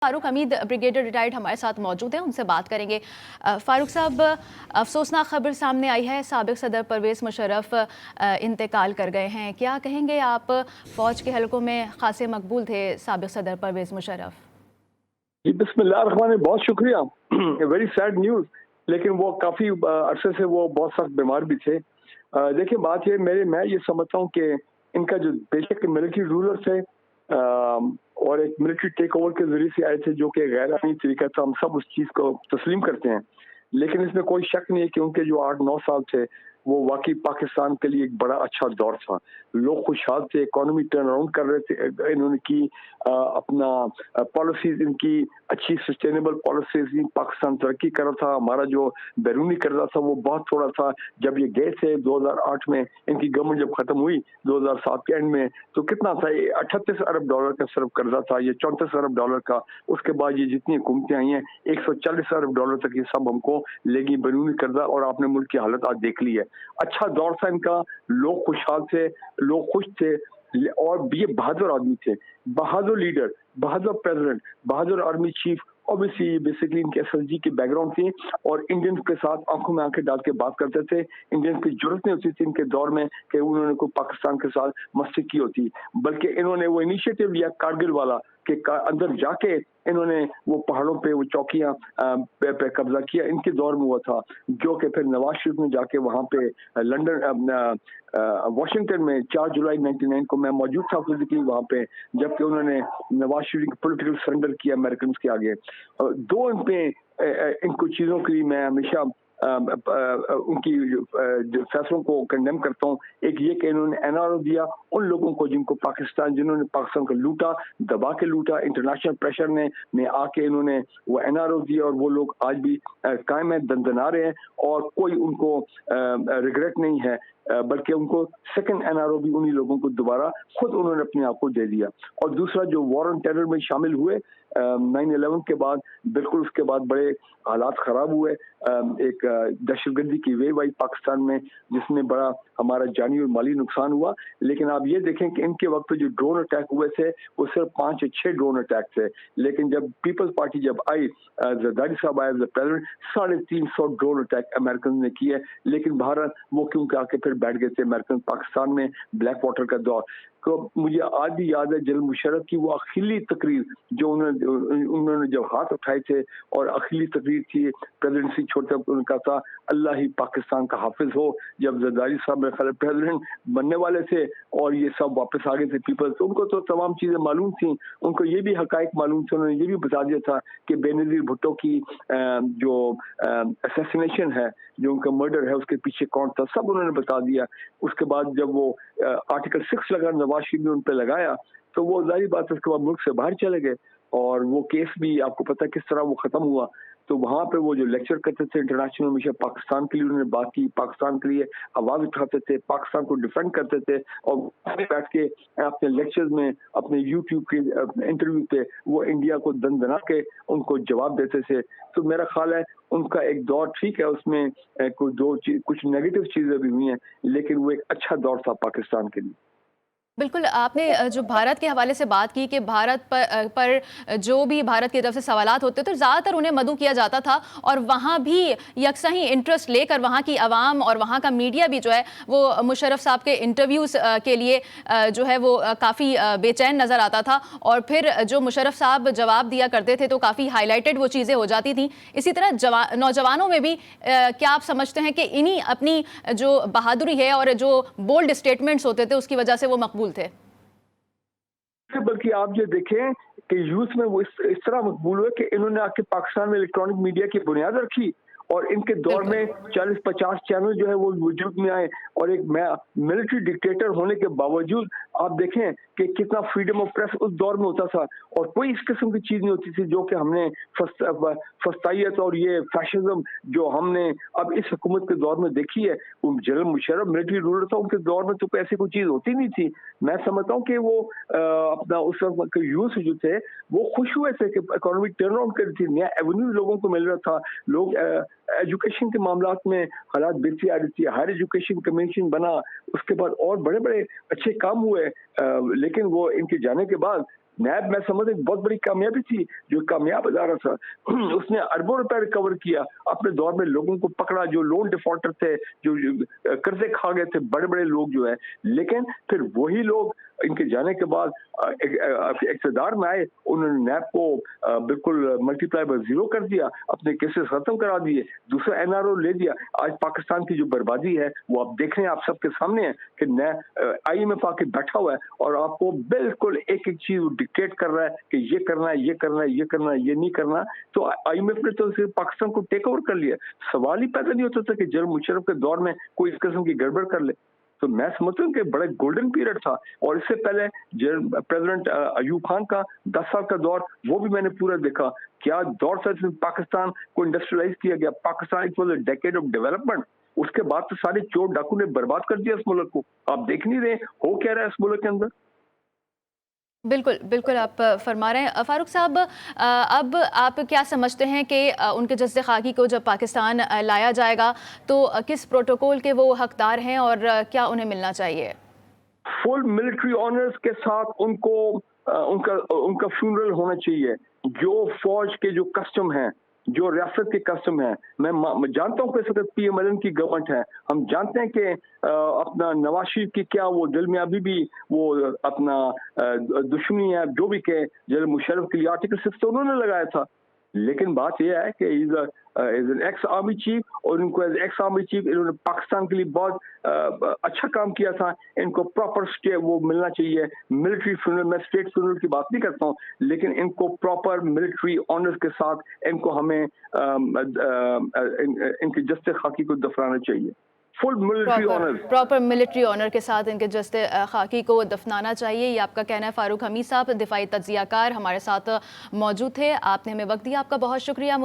Farooq Hamid brigadier retired हमारे साथ मौजूद हैं, उनसे बात करेंगे। फारूक साहब, अफसोसनाक खबर सामने आई है, साबिक सदर परवेज़ मुशर्रफ इंतकाल कर गए हैं। क्या कहेंगे आप? फ़ौज के हलकों में खासे मकबूल थे साबिक सदर परवेज़ मुशर्रफ। जी बिस्मिल्लाह, बहुत शुक्रिया। वेरी सैड न्यूज़, लेकिन वो काफ़ी अरसे से वो बहुत सख्त बीमार भी थे। देखिए बात ये मैं ये समझता हूँ कि इनका जो बेशक मिलिट्री रूलर थे और एक मिलिट्री टेक ओवर के जरिए से आए थे, जो कि गैर आईनी तरीका था, हम सब उस चीज़ को तस्लीम करते हैं। लेकिन इसमें कोई शक नहीं है कि उनके जो 8-9 साल थे वो वाकई पाकिस्तान के लिए एक बड़ा अच्छा दौर था। लोग खुशहाल थे, इकोनॉमी टर्न अराउंड कर रहे थे, इन्होंने की अपना पॉलिसीज इनकी अच्छी सस्टेनेबल पॉलिसीज, पाकिस्तान तरक्की कर रहा था। हमारा जो बैरूनी कर्जा था वो बहुत थोड़ा था। जब ये गए थे 2008 में, इनकी गवर्नमेंट जब खत्म हुई 2007 के एंड में, तो कितना था? ये 38 अरब डॉलर का सिर्फ कर्जा था, ये 34 अरब डॉलर का। उसके बाद ये जितनी हुकूमतें आई हैं 140 अरब डॉलर तक ये सब हमको लेगी बैरूनी कर्जा, और आपने मुल्क की हालत आज देख ली है। अच्छा दौर था इनका, लोग खुशहाल थे, लोग खुश थे, और ये बहादुर आदमी थे, बहादुर लीडर, बहादुर प्रेसिडेंट, बहादुर आर्मी चीफ। ऑब्वियसली बेसिकली इनके एसएसजी की बैकग्राउंड थी और इंडियंस के साथ आंखों में आंखें डाल के बात करते थे। इंडियंस की जरूरत नहीं होती थी इनके दौर में कि उन्होंने कोई पाकिस्तान के साथ मस्ती की होती, बल्कि इन्होंने वो इनिशिएटिव लिया कारगिल वाला कि अंदर जाके इन्होंने वो पहाड़ों पे वो चौकियां पे कब्जा किया। इनके दौर में हुआ था, जो कि फिर नवाज शरीफ में जाके वहां पे लंदन वाशिंगटन में 4 जुलाई 99 को मैं मौजूद था फिजिकली वहां पे, जबकि उन्होंने नवाज शरीफ पॉलिटिकल सरेंडर किया अमेरिकन के आगे। दो इनको चीज़ों के लिए मैं हमेशा उनकी फैसलों को कंडेम करता हूँ। एक ये कि इन्होंने एनआरओ दिया उन लोगों को जिन्होंने पाकिस्तान को लूटा, दबा के लूटा। इंटरनेशनल प्रेशर ने आके इन्होंने वो एनआरओ दिया, और वो लोग आज भी कायम है, दंदना रहे हैं, और कोई उनको रिग्रेट नहीं है, बल्कि उनको सेकंड एनआरओ भी उन्हीं लोगों को दोबारा खुद उन्होंने अपने आप को दे दिया। और दूसरा जो वॉर ऑन टेरर में शामिल हुए 9/11 के बाद, बिल्कुल उसके बाद बड़े हालात खराब हुए। एक दहशतगर्दी की वेव आई पाकिस्तान में, जिसमें बड़ा हमारा जानी और माली नुकसान हुआ। लेकिन आप ये देखें कि इनके वक्त पे जो ड्रोन अटैक हुए थे वो सिर्फ 5 या 6 ड्रोन अटैक थे, लेकिन जब पीपल्स पार्टी जब आई, जरदारी साहब आए प्रेसिडेंट, 350 ड्रोन अटैक अमेरिकन ने किए। लेकिन भारत वो क्योंकि आके फिर बैठ गए थे अमेरिकन पाकिस्तान में, ब्लैक वाटर का दौर। तो मुझे आज भी याद है जनरल मुशर्रफ की वो अखिली तकरीर जो उन्होंने जब हाथ उठाए थे, और अखिली तकरीर थी प्रेसिडेंसी छोड़ते वक्त, उनका था अल्लाह ही पाकिस्तान का हाफिज हो। जब जरदारी साहब मेरे ख्याल प्रेसिडेंट बनने वाले थे और ये सब वापस आ गए थे पीपल्स, तो उनको तो तमाम चीजें मालूम थी, उनको ये भी हकायक मालूम थे। उन्होंने ये भी बता दिया था कि बेनजीर भुट्टो की जो असैसिनेशन है, जो उनका मर्डर है, उसके पीछे कौन था, सब उन्होंने बता दिया। उसके बाद जब वो आर्टिकल 6 लगा, नवाज शरीफ ने उन पर लगाया, तो वो जाहिर बात है उसके बाद मुल्क से बाहर चले गए। और वो केस भी आपको पता किस तरह वो खत्म हुआ। तो वहां पे वो जो लेक्चर करते थे इंटरनेशनल, हमेशा पाकिस्तान के लिए उन्होंने बात की, पाकिस्तान के लिए आवाज उठाते थे, पाकिस्तान को डिफेंड करते थे, और बैठ के अपने लेक्चर्स में, अपने यूट्यूब के इंटरव्यू पे वो इंडिया को दंदना के उनको जवाब देते थे। तो मेरा ख्याल है उनका एक दौर ठीक है, उसमें कुछ नेगेटिव चीजें भी हुई हैं, लेकिन वो एक अच्छा दौर था पाकिस्तान के लिए। बिल्कुल, आपने जो भारत के हवाले से बात की कि भारत पर जो भी भारत की तरफ से सवालात होते थे, ज़्यादातर उन्हें मदऊ किया जाता था, और वहाँ भी यकसा ही इंटरेस्ट लेकर वहाँ की आवाम और वहाँ का मीडिया भी जो है वो मुशर्रफ साहब के इंटरव्यूज़ के लिए जो है वो काफ़ी बेचैन नज़र आता था। और फिर जो मुशर्रफ साहब जवाब दिया करते थे तो काफ़ी हाईलाइटेड वो चीज़ें हो जाती थी। इसी तरह नौजवानों में भी क्या आप समझते हैं कि इन्हीं अपनी जो बहादुरी है और जो बोल्ड स्टेटमेंट्स होते थे उसकी वजह से वो मकबूल थे? बल्कि आप ये देखें कि यूथ में वो इस तरह मकबूल हुए कि इन्होंने आके पाकिस्तान में इलेक्ट्रॉनिक मीडिया की बुनियाद रखी, और इनके दौर में 40-50 चैनल जो है वो वजूद में आए। और एक मिलिट्री डिक्टेटर होने के बावजूद आप देखें कि कितना फ्रीडम ऑफ प्रेस उस दौर में होता था, और कोई इस किस्म की चीज नहीं होती थी जो कि हमने फस्तायत और ये फैशिज्म जो हमने अब इस हुकूमत के दौर में देखी है। जनरल मुशर्रफ मिलिट्री रूलर था, उनके दौर में तो ऐसी कोई चीज होती नहीं थी। मैं समझता हूँ कि वो अपना उस वक्त के यूथ जो थे वो खुश हुए थे कि इकोनॉमी टर्न अराउंड कर थी, नया एवेन्यू लोगों को मिल रहा था। लोग एजुकेशन के मामलात में हालात बेहतरी आ रही थी, हायर एजुकेशन कमीशन बना, उसके बाद और बड़े बड़े अच्छे काम हुए। लेकिन वो इनके जाने के बाद नैब मैं समझता हूँ बहुत बड़ी कामयाबी थी, जो कामयाब अदारा था उसने अरबों रुपए रिकवर किया, अपने दौर में लोगों को पकड़ा जो लोन डिफॉल्टर थे, जो कर्जे खा गए थे, बड़े बड़े लोग जो है। लेकिन फिर वही लोग इनके जाने के बाद इक़्तिदार में आए, उन्होंने नैब को बिल्कुल मल्टीप्लाई बाय जीरो कर दिया, अपने केसेस खत्म करा दिए, दूसरा एनआरओ ले दिया। आज पाकिस्तान की जो बर्बादी है वो आप देख रहे हैं, आप सबके सामने है कि IMF आके बैठा हुआ है और आपको बिल्कुल एक एक चीज डिक्टेट कर रहा है कि ये करना है, ये करना है, ये करना है, ये नहीं करना। तो IMF ने तो सिर्फ पाकिस्तान को टेक ओवर कर लिया। सवाल ही पैदा नहीं होता था कि जनरल मुशर्रफ के दौर में कोई इस किस्म की गड़बड़ कर ले। तो मैं समझता हूँ कि बड़ा गोल्डन पीरियड था। और इससे पहले प्रेसिडेंट अयूब खान का 10 साल का दौर, वो भी मैंने पूरा देखा। क्या दौर था जिसमें पाकिस्तान को इंडस्ट्रियलाइज किया गया, Pakistan it was a decade of development. उसके बाद तो सारे चोर डाकू ने बर्बाद कर दिया इस मुल्क को। आप देख नहीं रहे हो क्या रहा है इस मुल्क के अंदर। बिल्कुल, बिल्कुल आप फरमा रहे हैं। फ़ारूक साहब, अब आप क्या समझते हैं कि उनके जस्से खाकी को जब पाकिस्तान लाया जाएगा तो किस प्रोटोकॉल के वो हकदार हैं और क्या उन्हें मिलना चाहिए? फुल मिलिट्री ऑनर्स के साथ उनको उनका फ्यूनरल होना चाहिए। जो फौज के जो कस्टम हैं, जो रियासत के कस्टम है, मैं जानता हूँ कि इस वक्त PMLN की गवर्नमेंट है। हम जानते हैं कि अपना नवाज शरीफ की क्या वो दिल में अभी भी वो अपना दुश्मनी है, जो भी के जनरल मुशर्रफ के लिए आर्टिकल 6 तो उन्होंने लगाया था। लेकिन बात यह है कि is an ex army chief, और इनको एज एक्स आर्मी चीफ इन्होंने पाकिस्तान के लिए बहुत अच्छा काम किया था। इनको प्रॉपर स्टे वो मिलना चाहिए, मिलिट्री फ्यूनरल। मैं स्टेट फ्यूनरल की बात नहीं करता हूँ, लेकिन इनको प्रॉपर मिलिट्री ऑनर्स के साथ इनको हमें इनके जस्ते खाकी को दफनाना चाहिए। Full military honour, proper military honour के साथ इनके जस्ते खाकी को दफनाना चाहिए, ये आपका कहना है। फारूक हमीद साहब, दिफाई तज्जियाकार हमारे साथ मौजूद थे, आपने हमें वक्त दिया, आपका बहुत शुक्रिया।